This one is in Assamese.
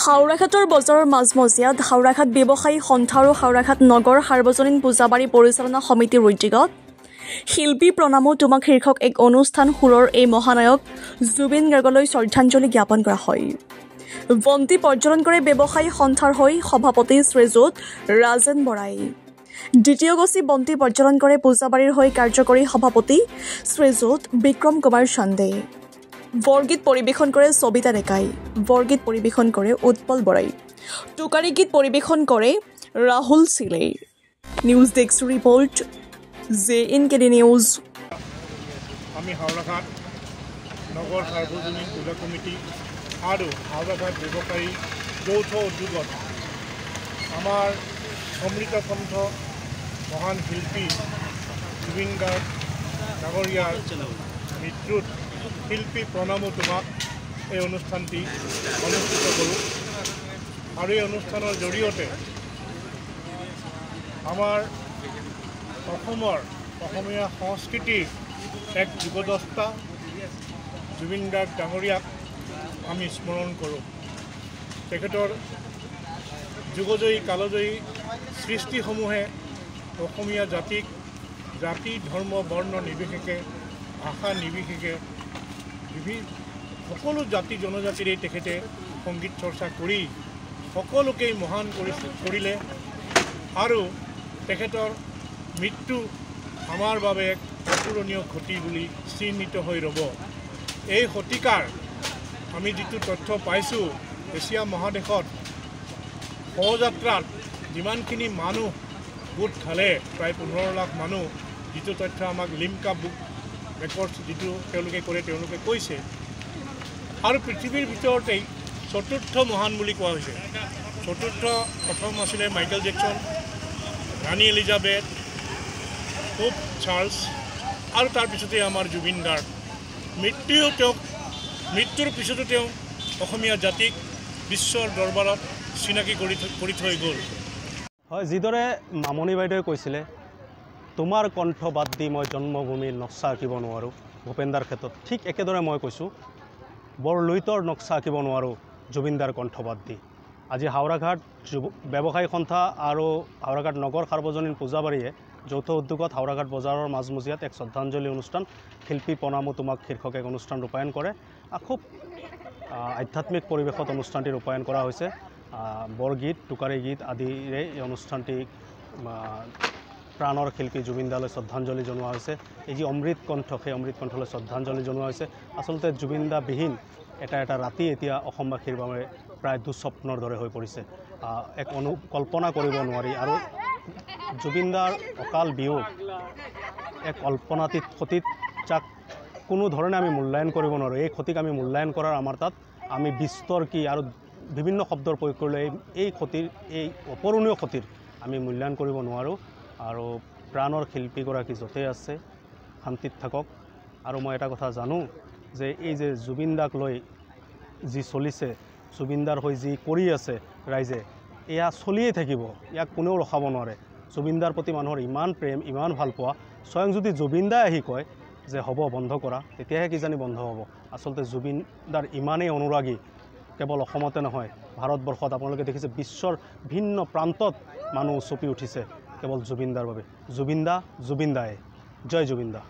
হাওৰাঘাটৰ বজাৰৰ মাজমজিয়াত হাওৰাঘাট ব্যৱসায়ী সন্থা আৰু হাওৰাঘাট নগৰ সাৰ্বজনীন পূজাবাৰী পৰিচালনা সমিতিৰ উদ্যোগত শিল্পী প্ৰণামো তোমাক শীৰ্ষক এক অনুষ্ঠান সুৰৰ এই মহানায়ক জুবিন গাৰ্গলৈ শ্ৰদ্ধাঞ্জলি জ্ঞাপন কৰা হয়। বন্তি প্ৰজ্বলন কৰে ব্যৱসায়ী সন্থাৰ হৈ সভাপতি শ্ৰীযুত ৰাজেন বৰাই। দ্বিতীয়গছি বন্তি প্ৰজ্বলন কৰে পূজাবাৰীৰ হৈ কাৰ্যকৰী সভাপতি শ্ৰীযুত বিক্ৰম কুমাৰ চান্দে। বৰগীত পৰিৱেশন কৰে সবিতা ডেকাই। বৰগীত পৰিৱেশন কৰে উৎপল বৰাই। টোকাৰী গীত পৰিৱেশন কৰে ৰাহুল চিলে। News desk report JNKD news. আমি হাওৰাঘাট নগৰ সাৰ্বজনীন পূজা কমিটি আৰু হাওৰাঘাট ব্যৱসায়ী যৌথ উদ্যোগত আমাৰ অমৃত কণ্ঠ মহান শিল্পী জুবিন গাৰ্গ ডাঙৰীয়াৰ মৃত্যুত শিল্পী প্ৰণামো তোমাক এই অনুষ্ঠানটি অনুষ্ঠিত কৰোঁ আৰু এই অনুষ্ঠানৰ জৰিয়তে আমাৰ অসমীয়া সংস্কৃতিৰ এক যুগদ্ৰষ্টা জুবিন গাৰ্গ ডাঙৰীয়াক আমি স্মৰণ কৰোঁ। তেখেতৰ যুগজয়ী কালজয়ী সৃষ্টিসমূহে অসমীয়া জাতিক জাতি ধৰ্ম বৰ্ণ নিৰ্বিশেষে ভাষা নিৰ্বিশেষে সকলো জাতি জনজাতিৰে তেখেতে সংগীত চৰ্চা কৰি সকলোকেই মহান কৰিলে আৰু তেখেতৰ মৃত্যু আমাৰ বাবে এক অপূৰণীয় ক্ষতি বুলি চিহ্নিত হৈ ৰ'ব। এই শতিকাৰ আমি যিটো তথ্য পাইছোঁ, এছিয়া মহাদেশত শৱযাত্ৰাত যিমানখিনি মানুহ গোট খালে প্ৰায় 15 লাখ মানুহ, যিটো তথ্য আমাক লিমকা বুক ৰেকৰ্ডছ যিটো তেওঁলোকে কৰে তেওঁলোকে কৈছে। আৰু পৃথিৱীৰ ভিতৰতেই চতুৰ্থ মহান বুলি কোৱা হৈছে। প্ৰথম আছিলে মাইকেল জেকচন, ৰাণী এলিজাবেথ, পোপ চাৰ্লছ আৰু তাৰপিছতে আমাৰ জুবিন গাৰ্গ। মৃত্যুৰ পিছতো তেওঁ অসমীয়া জাতিক বিশ্বৰ দৰবাৰত চিনাকি কৰি থৈ গ'ল। হয়, যিদৰে মামণি বাইদেৱে কৈছিলে, তোমাৰ কণ্ঠ বাদ দি মই জন্মভূমিৰ নক্সা আঁকিব নোৱাৰোঁ ভূপেন্দাৰ ক্ষেত্ৰত, ঠিক একেদৰে মই কৈছোঁ বৰলুইতৰ নক্সা আঁকিব নোৱাৰোঁ জুবিনদাৰ কণ্ঠ বাদ দি। আজি হাওৰাঘাট ব্যৱসায়ী সন্থা আৰু হাওৰাঘাট নগৰ সাৰ্বজনীন পূজাবাৰীয়ে যৌথ উদ্যোগত হাওৰাঘাট বজাৰৰ মাজমজিয়াত এক শ্ৰদ্ধাঞ্জলি অনুষ্ঠান শিল্পী প্ৰণামো তোমাক শীৰ্ষক এক অনুষ্ঠান ৰূপায়ণ কৰে। খুব আধ্যাত্মিক পৰিৱেশত অনুষ্ঠানটি ৰূপায়ণ কৰা হৈছে। বৰগীত টোকাৰী গীত আদিৰে এই অনুষ্ঠানটি প্ৰাণৰ শিল্পী জুবিনদালৈ শ্ৰদ্ধাঞ্জলি জনোৱা হৈছে। এই যি অমৃত কণ্ঠ, সেই অমৃত কণ্ঠলৈ শ্ৰদ্ধাঞ্জলি জনোৱা হৈছে। আচলতে জুবিনদাবিহীন এটা ৰাতি এতিয়া অসমবাসীৰ বাবে প্ৰায় দুঃস্বপ্নৰ দৰে হৈ পৰিছে, এক কল্পনা কৰিব নোৱাৰি। আৰু জুবিনদাৰ অকাল বিয়োগ এক কল্পনাতীত ক্ষতিত, যাক কোনো ধৰণে আমি মূল্যায়ন কৰিব নোৱাৰোঁ। এই ক্ষতিক আমি মূল্যায়ন কৰাৰ আমাৰ তাত আমি বিস্তৰ কি আৰু বিভিন্ন শব্দৰ প্ৰয়োগ কৰিলে এই ক্ষতিৰ, এই অপূৰণীয় ক্ষতিৰ আমি মূল্যায়ন কৰিব নোৱাৰোঁ। আৰু প্ৰাণৰ শিল্পীগৰাকী য'তেই আছে শান্তিত থাকক। আৰু মই এটা কথা জানো যে এই যে জুবিনদাক লৈ যি চলিছে, জুবিনদাৰ হৈ যি কৰি আছে ৰাইজে, এয়া চলিয়েই থাকিব, ইয়াক কোনেও ৰখাব নোৱাৰে। জুবিনদাৰ প্ৰতি মানুহৰ ইমান প্ৰেম, ইমান ভাল পোৱা, স্বয়ং যদি জুবিনদাই আহি কয় যে হ'ব বন্ধ কৰা, তেতিয়াহে কিজানি বন্ধ হ'ব। আচলতে জুবিনদাৰ ইমানেই অনুৰাগী, কেৱল অসমতে নহয় ভাৰতবৰ্ষত আপোনালোকে দেখিছে বিশ্বৰ ভিন্ন প্ৰান্তত মানুহ চপি উঠিছে কেৱল জুবিনদাৰ বাবে। জুবিনদাই জয় জুবিনদা।